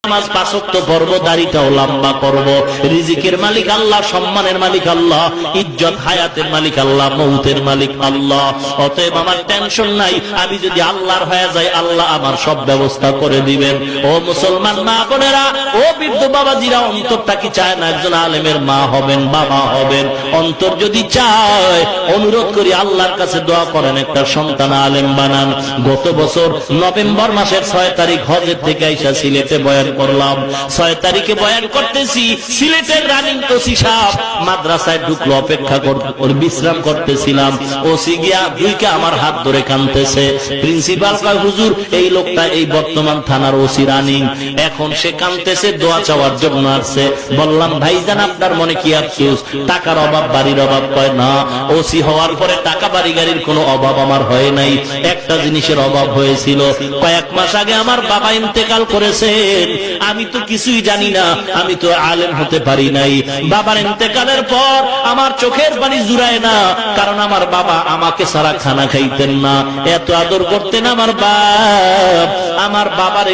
নামাজ পাঁচ ওয়াক্ত পড়ব, দাড়িটাও লম্বা করব। রিজিকের মালিক আল্লাহ, সম্মানের মালিক আল্লাহ, ইজ্জত হায়াতের মালিক আল্লাহ, মৌতের মালিক আল্লাহ। অতএব আমার টেনশন নাই, আমি যদি আল্লাহর হয়ে যাই আল্লাহ আমার সব ব্যবস্থা করে দিবেন। ও মুসলমান মা বোনেরা, ও বৃদ্ধ বাবাজিরা, অন্তরটা কি চায় না একজন আলেমের মা হবেন, বাবা হবেন? অন্তর যদি চায়, অনুরোধ করি আল্লাহর কাছে দোয়া করেন, একটা সন্তান আলেম বানান। গত বছর নভেম্বর মাসের 6 তারিখ হজের থেকে আইসা সিলেটে বয়ান করলাম। 6 তারিখে বয়ান করতেছি, সিলেটের রানিং ওসি সাহেব মাদ্রাসায় ঢুকলো, অপেক্ষা করে বিশ্রাম করতেছিলাম। ওসি গিয়া দুইকে আমার হাত ধরে কাঁদতেছে। প্রিন্সিপাল কয়, হুজুর এই লোকটা এই বর্তমান থানার ওসি রানিং, এখন সে কাঁদতেছে, দোয়া চাওয়ার জন্য আসছে। বললাম, ভাইজান আপনার মনে কি আফসোস? টাকার অভাব, বাড়ির অভাব? কয় না, ওসি হওয়ার পরে টাকা বাড়ি গাড়ির কোনো অভাব আমার হয় নাই, একটা জিনিসের অভাব হয়েছিল। কয়েক মাস আগে আমার বাবা ইন্তেকাল করেছেন, আমি তো কিছুই জানি না, আমি তো আলেম হতে পারি নাই। বাবার ইন্তেকালের পর আমার চোখের পানি জুড়ায় না, কারণ আমার বাবা আমাকে সারা খানা খাইতেন না, এত আদর করতেন আমার বাপ। আমার বাবার